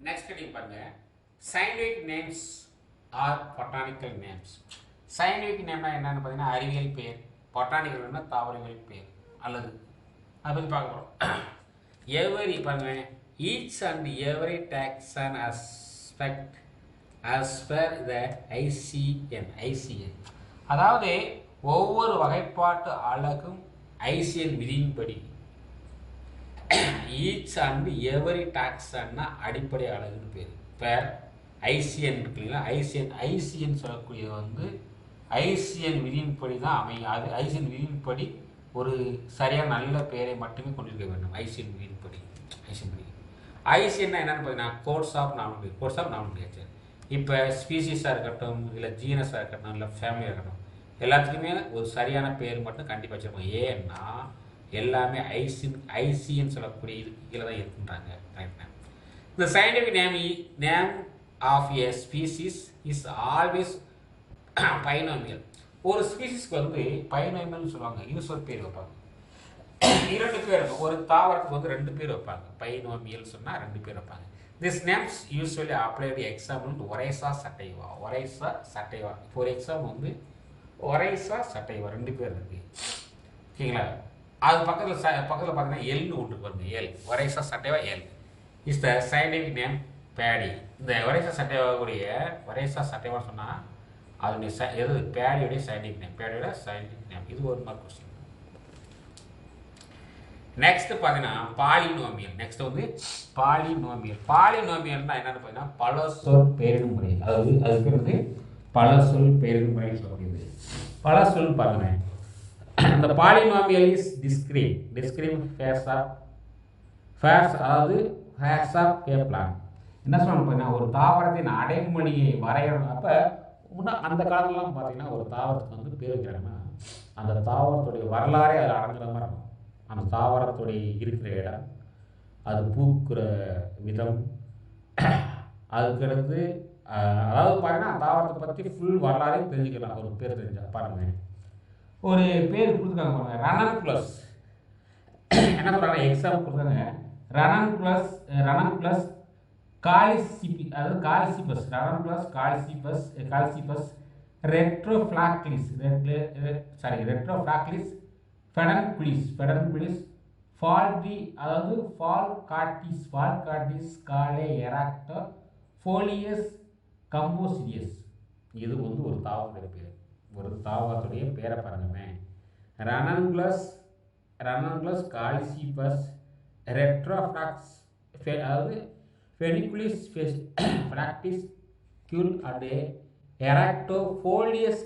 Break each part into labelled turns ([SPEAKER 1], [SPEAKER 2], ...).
[SPEAKER 1] Next நீங்க பாருங்க scientific names are botanical names. scientific நேம்னா என்னன்னு பார்த்தீங்கன்னா அறிவியல் பெயர், botanical நேம்னா தாவரவியல் பெயர் அல்லது அதை பற்றி பார்க்க போகிறோம். எவரி பாருங்க each and every taxon aspect as per the ICN. அதாவது ஒவ்வொரு வகைப்பாட்டு அலகும் ஐசிஎன் விதியின்படி ஈச் அண்ட் எவரி டாக்ஸன்னா அடிப்படை அலகுன்னு பேர். இப்போ ஐசிஎன் இருக்குங்களா, ஐசிஎன் சொல்லக்கூடியது வந்து ஐசிஎன் விதியின்படி தான் அமையும். அது ஐசிஎன் விதியின்படி ஒரு சரியான நல்ல பெயரை மட்டுமே கொண்டிருக்க வேண்டும். ஐசிஎன் விதியின்படி ஐசிஎன்னா என்னென்னு பார்த்தீங்கன்னா கோர்ஸ் ஆஃப் நாமினேச்சர். இப்போ ஸ்பீசிஸாக இருக்கட்டும், இல்லை ஜீனஸாக இருக்கட்டும், இல்லை ஃபேமிலியாக இருக்கட்டும், எல்லாத்துக்குமே ஒரு சரியான பேர் மட்டும் கண்டிப்பாக வச்சுருப்போம். ஏன்னா எல்லாமே ஐசிஎன் சொல்லக்கூடிய இது கீழே தான் இருக்குன்றாங்க. கரெக்டாக இந்த scientific name of a species is always binomial. ஒரு ஸ்பீசிஸ்க்கு வந்து பைனோமியல்னு சொல்லுவாங்க. இது ஒரு பேர் வைப்பாங்க, 2 பேர் இருக்கும். ஒரு தாவரத்துக்கு வந்து 2 பேர் வைப்பாங்க. பைனோமியல் சொன்னால் 2 பேர் வைப்பாங்க. This names usually applied example Oryza sativa. இப்போ ஒரு எக்ஸாம்பிள் வந்து ஒரைசா சட்டைவா 2 பேர் இருக்கு, ஓகேங்களா. அது பக்கத்தில் பார்த்தீங்கன்னா எல்னு ஒன்று பாருங்க, L Oryza sativa L is the scientific name paddy. இந்த ஒரைசா சட்டைவா சொன்னால் அதனுடைய எது பேடியோடைய சயின்டிஃபிக் நேம். இது ஒரு மார்க் கொஸ்டின். நெக்ஸ்ட் பார்த்தீங்கன்னா பாலினோமியல். நெக்ஸ்ட் வந்து பாலினோமியல்னா என்னன்னு பார்த்தீங்கன்னா பல சொல் பெயரிடும் முறை. அதாவது அது பேர் வந்து பல சொல் பெயரிடும் முறை சொல்லக்கூடியது. பல சொல் பாருங்க. அந்த பாலினோமியல் இஸ் டிஸ்கிரீட் ஃபேர்ஸ் அதாவது ஃபேர்ஸ் ஆஃப் ஏ பிளான். என்ன சொல்லணும் பார்த்தீங்கன்னா ஒரு தாவரத்தின் அடைமொழியை வரையணும். அப்போ அந்த காலத்துலாம் பார்த்தீங்கன்னா ஒரு தாவரத்துக்கு வந்து பேர் வைக்கிறாங்கன்னா அந்த தாவரத்துடைய வரலாறே அதில் அடங்குற மாதிரி இருக்கும். அந்த தாவரத்துடைய இருக்கிற இடம், அது பூக்கிற விதம், அதுக்கடுத்து அதாவது பார்த்தீங்கன்னா அந்த தாவரத்தை பற்றி ஃபுல் வரலாறையும் தெரிஞ்சுக்கலாம் ஒரு பேர் தெரிஞ்சா. பாருங்க ஒரு பேர் கொடுத்துருக்காங்க பாருங்க, ரனன் ப்ளஸ் என்ன சொல்கிறாங்க, எக்ஸாம்பிள் கொடுத்தாங்க ரனன் ப்ளஸ் காலிசிபி, அதாவது காலிசிபஸ், ரனன் ப்ளஸ் காலிசிபஸ் ரெட்ரோஃப்ளாக்லிஸ் பெடன்குலிஸ் ஃபால்டி, அதாவது ஃபால்காட்டிஸ் காலே எராக்டோ ஃபோலியஸ் கம்போசிடியஸ். இது வந்து ஒரு தாவரத்துடைய பேர். ஒரு தாவரத்துடைய பேரை பாருங்கமே, ரனன்குலஸ் காலிசிபஸ் ரெட்ரோஃப்ளாக்ஸ், அதாவது ஃபெனிகுலிஸ் ஃப்ளாக்டிஸ் கியூல் அண்ட் எராக்டோ ஃபோலியஸ்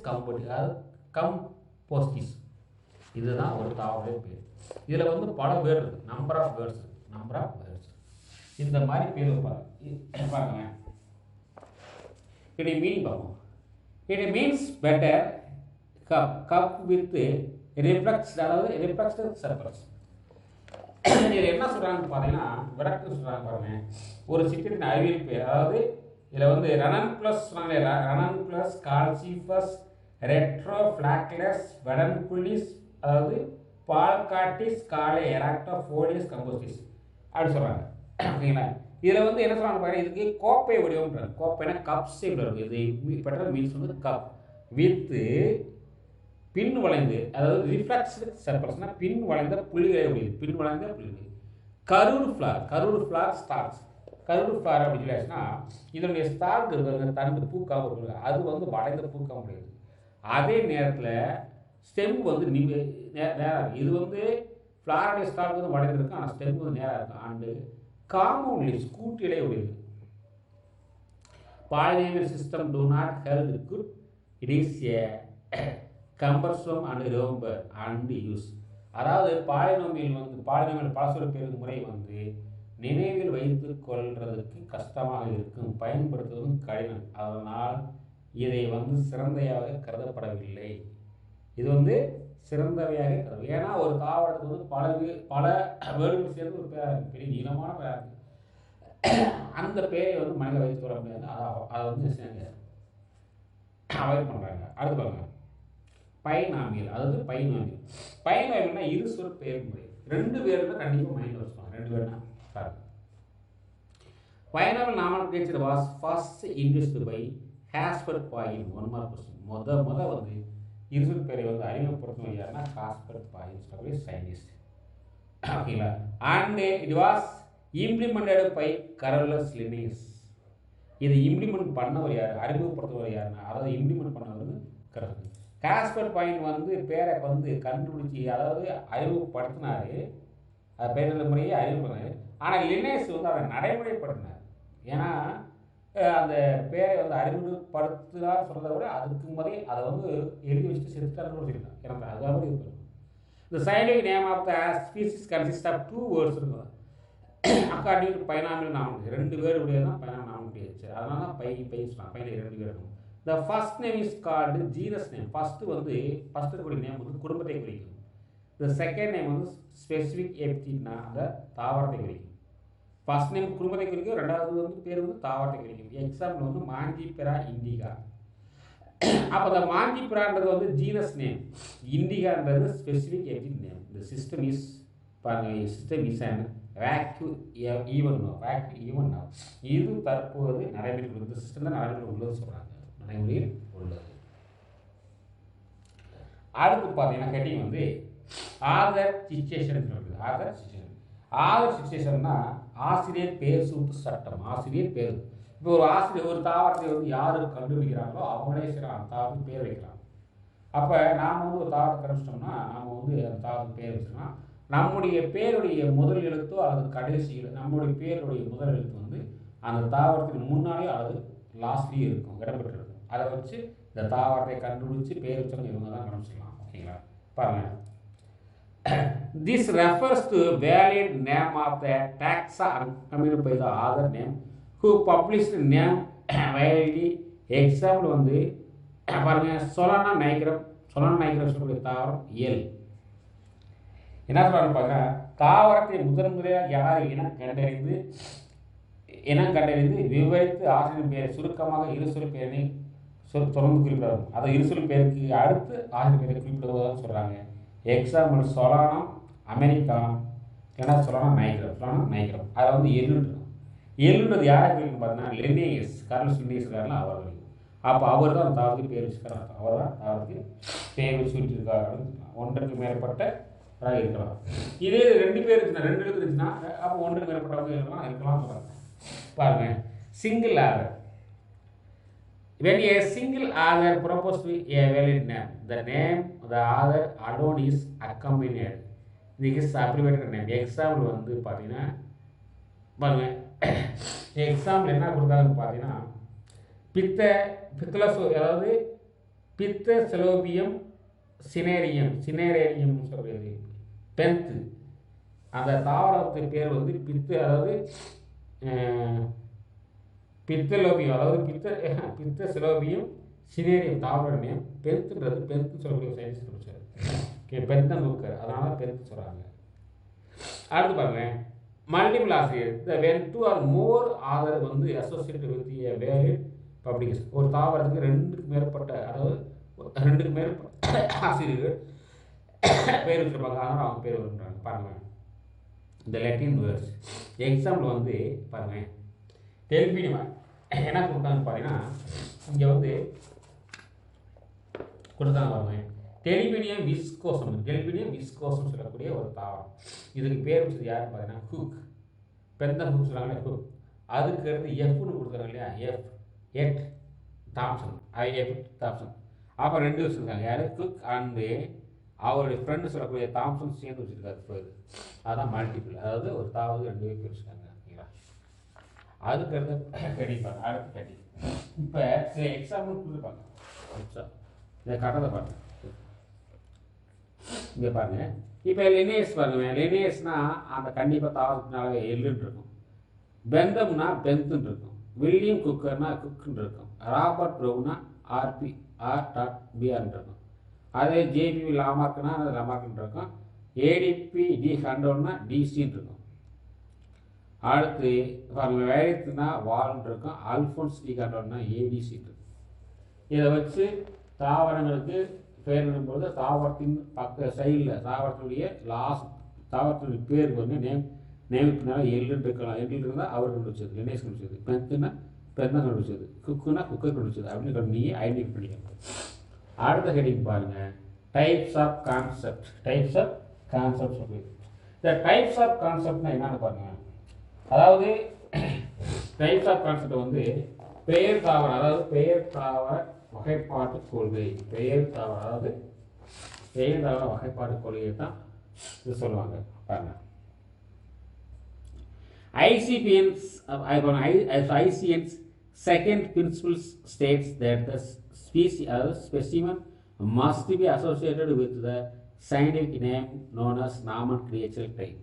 [SPEAKER 1] கம்போஸ்டிஸ். இதுதான் ஒரு தாவரத்துடைய பேர். இதில் வந்து பல பேர் இருக்குது, நம்பர் ஆஃப் வேர்ட்ஸ் இந்த மாதிரி பேர் வைப்பாங்க. பாருங்க இது மீன் பார்ப்போம். It means better cup with reflected surface. இது என்ன சொல்கிறாங்கன்னு பார்த்தீங்கன்னா விளக்கு சொல்கிறாங்க பாருங்க. ஒரு சித்திரின் அறிவியல் பேர், அதாவது இதில் வந்து ரனன் ப்ளஸ் கால்சிபஸ் ரெட்ரோஃப்ளாக்லஸ் பெடன்குலிஸ், அதாவது பால்காட்டிஸ் காலே எராக்டோ ஃபோலியஸ் கம்போஸ்டிஸ் அப்படி சொல்கிறாங்க, ஓகேங்களா. இதில் வந்து என்ன சொல்கிறாங்க பாருங்க, இதுக்கு கோப்பை வடிவம்ன்றாங்க. கோப்பைனா கப் ஷேப்ல இருக்குது. இது பெட்டர் மீன்ஸ் வந்து கப் வித்து பின் வளைந்து, அதாவது ரிஃப்ளெக்டட் சர்ஃபேஸ்னா பின் வளைந்த புள்ளிகளை உடையது. கரூர் ஃப்ளார் ஸ்டார்ஸ். கரூர் ஃப்ளார் அப்படின்னு சொல்லியாச்சுன்னா இதனுடைய ஸ்டார்க் இருக்கிற தண்டு பூக்காம இருக்குது, அது வந்து வளைந்த பூக்காம முடியாது. அதே நேரத்தில் ஸ்டெம் வந்து நேராக, இது வந்து ஃப்ளாருடைய ஸ்டார்க் வந்து வளைந்திருக்கு, ஆனால் ஸ்டெம் வந்து நேராக இருக்கும். அண்டு காம்பவுண்ட் லீவ்ஸ் கூட்டிலே உடையது. Polynomial system do not hold good. It is a cumbersome and remember and use. அதாவது பாலினோமியல் பலசொல் பெயர் முறை வந்து நினைவில் வைத்துக் கொள்றதுக்கு கஷ்டமாக இருக்கும், பயன்படுத்துவதும் கடினம். அதனால் இதை வந்து சிறந்தையாக கருதப்படவில்லை. இது வந்து சிறந்தவையாக கருது. ஏன்னா ஒரு தாவரத்துக்கு வந்து பல வேர்டுகள் சேர்ந்து ஒரு பேராக இருக்குது, பெரிய நீளமான பேராக இருக்குது. அந்த பேரை வந்து மனித வைத்து கொள்ள முடியாது. அதை வந்து அவாய்ட் பண்ணுறாங்க. அடுத்து பாருங்க பைனாமியல். அதாவது பைனாமியல்னா இருசொல் பெயர் முறை. 2 பேருன்னா கண்டிப்பாக மைண்டில் வச்சுக்கோங்க. 2 பேர்னா பாருங்க Binomial nomenclature was first introduced by Caspar Coin. One more question. முத வந்து இருசொல் பெயரை வந்து அறிமுகப்படுத்தினது யாருன்னா காஸ்பர் பாயின்னு சொல்லக்கூடிய சயின்டிஸ்ட். ஓகேங்களா? And it was implemented by Carolus Linnaeus. இதை இம்ப்ளிமெண்ட் பண்ணவர் யார், அறிமுகப்படுத்துவர் யாருன்னா, அதாவது இம்ப்ளிமெண்ட் பண்ணவர் கரோலஸ். காஸ்பர் பாயிண்ட் வந்து பேரை வந்து கண்டுபிடிச்சி, அதாவது அறிமுகப்படுத்தினார், அது பேரில் முறையே அறிமுகப்படுத்தினார். ஆனால் லினேஸ் வந்து அதை நடைமுறைப்படுத்தினார். ஏன்னா அந்த பேரை வந்து அறிமுகப்படுத்துதா சொல்கிறத விட அதுக்கு முதலே அதை வந்து எழுதி வச்சுட்டு செலுத்தான்னு சொல்லியிருக்காங்க. எனக்கு அதாவது இது The scientific name of the species consists of two words. According to binomial nomenclature, ரெண்டு பேர் உடைய தான் binomial nomenclature. அதனால தான் பை சொல்லலாம். பையில ரெண்டு பேர் இருக்கும். The first name is called genus name. First இருக்கக்கூடிய நேம் வந்து குடும்பத்தை குறிக்கும். The second name வந்து specific epithet, அந்த தாவரத்தை குறிக்கும். ஃபர்ஸ்ட் நேம் குடும்பத்தை குறிக்கும், ரெண்டாவது வந்து பேர் வந்து தாவரத்தை குறிக்கும். எக்ஸாம்பிள் வந்து மாஞ்சிபெரா இண்டிகா. அப்போ இந்த மாஞ்சிபெரான்றது வந்து ஜீனஸ் நேம், இண்டிகான்றது ஸ்பெசிஃபிக் எபிட் நேம். இந்த சிஸ்டம் இஸ் பாருங்க, system is and vague even now. இது தற்போது நடைமுறையில் உள்ளது. சிஸ்டம் தான் நடைமுறையில் உள்ளது சொல்கிறாங்க, நடைமுறையில் உள்ளது. அடுத்து பார்த்தீங்கன்னா ஹெட்டிங் வந்து ஆதர் சிச்சுவேஷன் சொல்கிறது. ஆதர் சிச்சுவேஷன்னா ஆசிரியர் பேர் சூட்டு சட்டம். ஆசிரியர் பேர், இப்போ ஒரு ஆசிரியர் ஒரு தாவரத்தை வந்து யார் கண்டுபிடிக்கிறாங்களோ அவங்களே சில அந்த தாவரத்துக்கு பேர் வைக்கிறாங்க. அப்போ நாம் வந்து ஒரு தாவரத்தை கண்டுபிடிச்சோம்னா நாம் வந்து அந்த தாவரத்துக்கு பேர் வச்சோம்னா நம்முடைய பேருடைய முதல் எழுத்தோ அல்லது கடைசி நம்முடைய பேருடைய முதல் எழுத்து வந்து அந்த தாவரத்தின் முன்னாலேயோ அல்லது லாஸ்ட்லேயும் இருக்கும், இடம்பெற்றிருக்கும். அதை வச்சு இந்த தாவரத்தை கண்டுபிடிச்சி பேர் வச்சவங்க இவங்க தான் கண்டுபிடிச்சிக்கலாம். ஓகேங்களா? பாருங்கள், this refers to valid name of the taxa accompanied by the other name who published name validity. Example வந்து பாருங்க, சொலானா நைக்ரம் சொல்லக்கூடிய தாவரம் எல். என்ன சொல்றாங்க பாருங்க, தாவரத்தை முதன்முறையாக யார் இனம் கண்டறிந்து விவரித்து ஆசிரியர் பெயரை சுருக்கமாக இருசொல் பெயரை தொடர்ந்து குறிப்பிடுவாங்க. அதை இருசொல் பெயருக்கு அடுத்து ஆசிரியர் பெயரை குறிப்பிடுவதாக சொல்றாங்க. எக்ஸாம்பிள் சொலானம் அமெரிக்கானம், ஏன்னா சொலானா நைக்ரம். அதில் வந்து எள்ளுன்றது யாரை குறிக்கும் பார்த்தீங்கன்னா லினேயஸ், கார்லஸ் லினேயஸ் இருக்காருன்னா அவர் குறிக்கும். அப்போ அவர் தான் அந்த தாவரத்துக்கு பேர் வச்சுக்கிறார். அவர் தான் தாவரத்துக்கு பேர் வச்சு விட்டுருக்காரு. ஒன்றுக்கு மேற்பட்ட இருக்கலாம். இதே ரெண்டு பேர் இருந்துச்சுன்னா, ரெண்டு எழுத்து இருந்துச்சுன்னா அப்போ ஒன்றுக்கு மேற்பட்டவங்க இருக்கலாம் சொல்கிறாங்க. பாருங்க, single author. When a single author proposes a valid name, the name of the author alone is accompanied. This is abbreviated name. Example வந்து பார்த்தீங்கன்னா பாருங்க, எக்ஸாம்பிள் என்ன கொடுத்தாங்கன்னு பார்த்தீங்கன்னா அதாவது பித்த செலோபியம் சினேரேரியம் சொல்கிறது பென்த். அந்த தாவரத்தின் பேர் வந்து அதாவது பித்தலோபியம், அதாவது பித்த செலோபியம் சினேரியம் தாவர நேம். பென்த்து சொல்லக்கூடிய சயின்ஸ் கண்டுபிடிச்சார். பென்தன் புக்கர், அதனால பென்த்து சொல்கிறாங்க. அடுத்து பாருங்க, மல்டிபிள் ஆசிரியர். when two or more author வந்து associated with a valid publication. ஒரு தாவரத்துக்கு ரெண்டுக்கு மேற்பட்ட ஆசிரியர்கள் பேர் வச்சுருப்பாங்க, அதனால் அவங்க பேர் வருன்றாங்க. பாருங்க, இந்த லெட்டின் வேர்ட்ஸ். எக்ஸாம்பிள் வந்து பாருங்க, டெல்பினியம் என்ன கொடுத்தாங்க பார்த்தீங்கன்னா, இங்கே வந்து கொடுத்தாங்க பாருங்க, டெலிபினியம் விஸ்கோசம் சொல்லக்கூடிய ஒரு தாவரம். இதுக்கு பேர் வச்சது யாருன்னு பார்த்தீங்கன்னா ஹூக். பெந்தன் ஹூக் சொல்கிறாங்களே ஹூக். அதுக்கு அடுத்து எஃப்னு கொடுக்குறாங்க இல்லையா, எட் தாம்சன். அப்போ ரெண்டு வச்சுருக்காங்க, யார் குக் அண்டு அவருடைய ஃப்ரெண்டு சொல்லக்கூடிய தாம்சன் சேர்ந்து வச்சுருக்காரு பேர். அதுதான் மல்டிபிள், அதாவது ஒரு தாவரத்துக்கு ரெண்டு பேர் வச்சுருக்காங்க. ஓகேங்களா? அதுக்கு அடுத்து கடிப்பாங்க. அடுத்து கடி. இப்போ சில எக்ஸாம்பிள் கொடுத்துருப்பாங்க. இதை கட்டதை பாருங்க, இங்கே பாருங்க. இப்போ லினேஸ் பாருங்க, லினேஸ்னால் அந்த கண்டிப்பாக தாவரத்தினால எள்ளுன்னு இருக்கும். பெந்தம்னா பெந்துன்னு இருக்கும். வில்லியம் குக்கர்னா குக்குன்னு இருக்கும். ராபர்ட் ப்ரௌனா RPR.BRன்னு இருக்கும். அதே JPV லாமார்க்னா அது லாமார்க்னு இருக்கும். ADP டி ஹண்டோன்னா டிசின்னு இருக்கும். அடுத்து பாருங்க, வேரியத்துனா வால்னு இருக்கும். அல்ஃபோன்ஸ் டி ஹண்டோன்னா ADCன்னு இருக்கும். இதை வச்சு தாவரங்களுக்கு பேரிடும்போது தாவரத்தின் பக்க சைடில் தாவரத்துடைய லாஸ்ட் தாவரத்துடைய பேருக்கு வந்து நேம் நேமுக்குனால எல்லுன்னு இருக்கலாம், எல் இருந்தால் அவர் கண்டுபிடிச்சது, லினேஷ் கண்டுபிடிச்சது, பென்த்துனா பென் தான் கண்டுபிடிச்சது, குக்குனா குக்கர் கண்டுபிடிச்சது அப்படின்னு நீங்கள் ஐடென்டிஃபை பண்ணிக்கணும். அடுத்த ஹெட்டிங் பாருங்கள், types of concept. Types of concept சொல்லி இந்த டைப்ஸ் ஆஃப் கான்செப்ட்னா என்னன்னு பாருங்கள். அதாவது டைப்ஸ் ஆஃப் கான்செப்ட் வந்து பெயர் தாவர, அதாவது பெயர் தாவர வகைப்பாட்டு கொள்கை. பெயர் தாவர, அதாவது பெயர் தாவர வகைப்பாட்டு கொள்கையை தான் இது சொல்லுவாங்க. பாருங்க, ICN's second principle states that the specimen must be associated with the scientific name known as nomenclature type.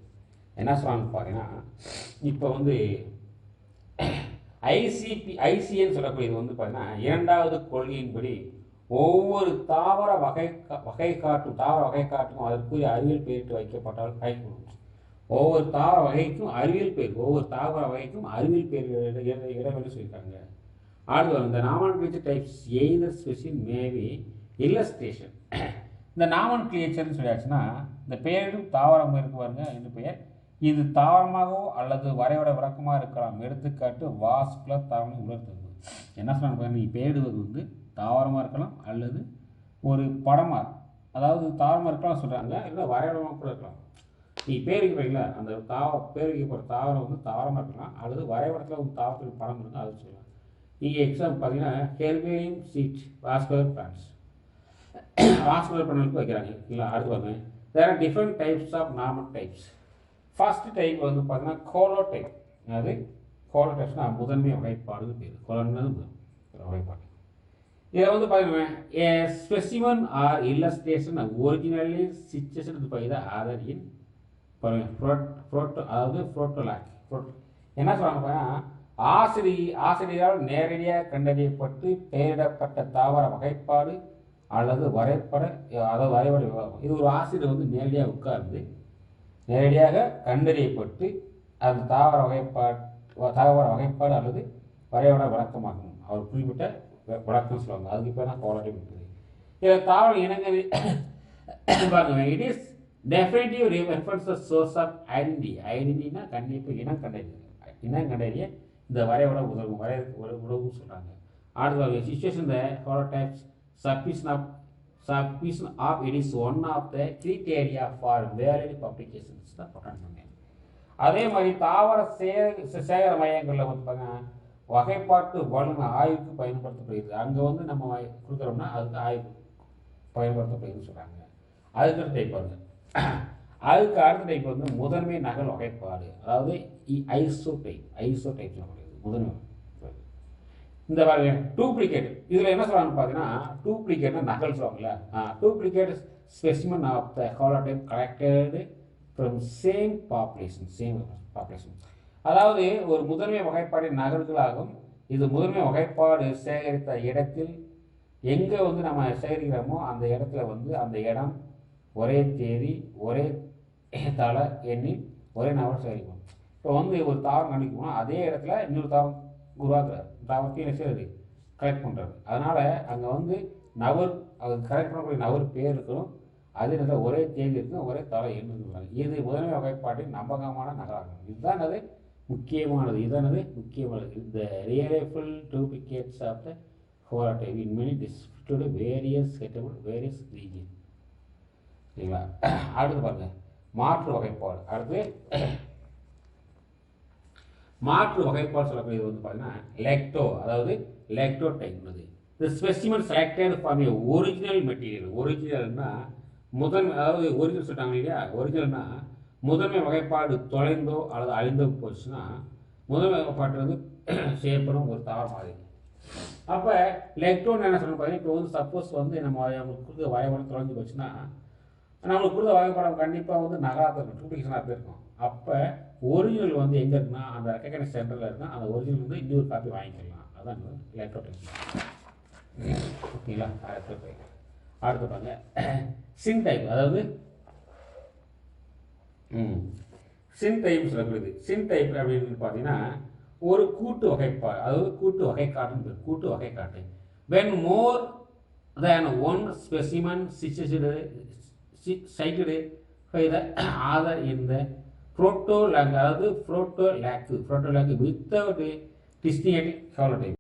[SPEAKER 1] என்ன சொல்றாங்க பாருங்கன்னா, இப்போ வந்து ICN சொல்லக்கூடியது வந்து பார்த்தீங்கன்னா இரண்டாவது கொள்கையின்படி ஒவ்வொரு தாவர வகை காட்டுக்கும் அதற்குரிய அறிவியல் பெயரிட்டு வைக்கப்பட்டால் கைகூடும். ஒவ்வொரு தாவர வகைக்கும் அறிவியல் பெயர், ஒவ்வொரு தாவர வகைக்கும் அறிவியல் பெயர் இடமென்று சொல்லியிருக்காங்க. அடுத்து இந்த nomenclature types either specific maybe illustration. இந்த நாமன்கிளேச்சர்னு சொல்லியாச்சுன்னா இந்த பெயரிடும் தாவரம் இருக்கு பாருங்க என்று பெயர். இது தாவரமாகவோ அல்லது வரைபட விளக்கமாக இருக்கலாம். எடுத்துக்காட்டு வாஸ்குலர் தாவரம் உலர்த்தது. என்ன சொல்றாங்க, நீ பெயரிடுவது வந்து தாவரமாக இருக்கலாம் அல்லது ஒரு படமாக, அதாவது தாவரமாக இருக்கலாம் சொல்கிறாங்க, இல்லை வரைபடமாக கூட இருக்கலாம். நீ பேருக்கு போய்ங்களா அந்த பேருக்கு போகிற தாவரம் வந்து தாவரமாக இருக்கலாம் அல்லது வரைபடத்தில் ஒரு தாவரத்தில் படம் இருக்குது அது சொல்லலாம். நீங்கள் எக்ஸாம்பிள் பார்த்தீங்கன்னா herbarium sheet vascular plants, vascular பிளான்ட்க்கு வைக்கிறாங்க இல்லை. அடுத்து பாருங்க, there are different types of normal types. First type வந்து பார்த்தீங்கன்னா கோலோ டைப். அதாவது கோலோ டைப்ஸ்னால் முதன்மை வகைப்பாடுன்னு பேர். கோலோன்றது வகைப்பாடு. இதில் வந்து பார்த்தீங்கன்னா specimen or illustration originally situation by the author in அதாவது புரோட்டோலாக். என்ன சொல்றாங்க, ஆசிரியரால் நேரடியாக கண்டறியப்பட்டு பெயரிடப்பட்ட தாவர வகைப்பாடு அல்லது வரைபட, அதாவது வரைபட விவாதம். இது ஒரு ஆசிரியர் வந்து நேரடியாக உட்கார்ந்து நேரடியாக கண்டறியப்பட்டு அது தாவர வகைப்பாடு அல்லது வரைபட விளக்கமாகும். அவர் குறிப்பிட்ட விளக்கம் சொல்லுவாங்க, அதுக்கு பேர் தான் கோலோ டைப் இருக்குது. இதில் தாவர இனங்கள் பாருங்க, it is definitive reference source of identity. ஐடென்டினா கண்டிப்பாக இனம் கண்டறிய இந்த வரைபட உதவும் சொல்கிறாங்க. அடுத்த situation the holotypes submission of it is one of the criteria for valid publications தான் போட்டாங்க. அதே மாதிரி தாவர சேகர மையங்களில் வந்து பார்த்தீங்கன்னா வகைப்பாட்டு வல்லுநர் ஆய்வுக்கு பயன்படுத்தப்படுகிறது. அங்கே வந்து நம்ம கொடுக்குறோம்னா அதுக்கு ஆய்வு பயன்படுத்தப்படுதுன்னு சொல்கிறாங்க. அதுக்கு டைப் பாருங்க, அதுக்கு அடுத்த டைப் வந்து முதன்மை நகல் வகைப்பாடு, அதாவது ஐசோ டைப் சொல்லப்படுகிறது முதன்மை. இந்த பாருங்க டூப்ளிகேட், இதில் என்ன சொல்கிறாங்கன்னு பார்த்தீங்கன்னா டூப்ளிகேட்னா நகல் சொல்லுவாங்கல்ல. Duplicate specimen of the holotype collected from same population. அதாவது ஒரு முதன்மை வகைப்பாடின் நகல்களாகும். இது முதன்மை வகைப்பாடு சேகரித்த இடத்தில் எங்கே வந்து நம்ம சேகரிக்கிறோமோ அந்த இடத்துல வந்து அந்த இடம் ஒரே தேதி ஒரே தள எண்ணில் ஒரே நபர் சேகரிக்கும். இப்போ வந்து ஒரு தாவரம் கணிக்கணும்னா அதே இடத்துல இன்னொரு தாவரம் உருவாக்குறாரு, தாவரத்தையும் செய்யறது கலெக்ட் பண்ணுறாரு. அதனால் அங்கே வந்து நபர் அது கலெக்ட் பண்ணக்கூடிய நபர் பேர் இருக்கணும், அதே நேரத்தில் ஒரே தேதி இருக்கும், ஒரே தலை எண் இருக்கிறாங்க. இது முதன்மை வகைப்பாட்டின் நம்பகமான நகராகும். இதுதான் அது முக்கியமானது. இந்த ரியலைஃபுல் duplicates of the holotype in many distributed various region. சரிங்களா? அடுத்து பாருங்க மாற்று வகைப்பாடு. அடுத்து மாற்று வகைப்பாடு சொல்லக்கூடியது வந்து பார்த்தீங்கன்னா லெக்டோ, அதாவது லெக்டோ டைப். இந்த specimen selected from a original material. ஒரிஜினல்னா அதாவது ஒரிஜினல் சொல்லிட்டாங்க இல்லையா, ஒரிஜினல்னா முதன்மை வகைப்பாடு தொலைந்தோ அல்லது அழிந்தோ போச்சுன்னா முதன்மை வகைப்பாட்டு வந்து செய்யப்படும் ஒரு தாவர மாதிரி. அப்போ லெக்டோன்னு என்ன சொல்லணும் பார்த்தீங்கன்னா, இப்போ வந்து சப்போஸ் வந்து நம்மளுக்கு கொடுத்த வகைப்பாடு தொலைஞ்சு போச்சுன்னா நம்மளுக்கு கொடுத்த வகைப்பாடம் கண்டிப்பாக வந்து நகராக இருக்கும், டூப்ளிகேஷனாக இருக்கும். அப்போ ஒரிஜினல் வந்து எங்கே இருக்குன்னா அந்த ரெக்கக்னைஸ் சென்டரில் இருக்குன்னா அந்த ஒரிஜினல் வந்து இன்னொரு காப்பி வாங்கிக்கலாம். அதான் லெக்டோ டைப். ஓகேங்களா? அடுத்து பாருங்க சின் டைப், அதாவது சின் டைப் சொல்லப்படுது. சின் டைப் அப்படின்னு பார்த்தீங்கன்னா ஒரு கூட்டு வகைப்பாடு, அதாவது கூட்டு வகைக்காட்டுன்னு பேர். கூட்டு வகைக்காட்டு when more than one specimen cited by the author in the புரோட்டோ லேக், அதாவது புரோட்டோ லேக்கு வித்தவுட் டிஸ்டிங்க்டிங் ஹாலோடைப்.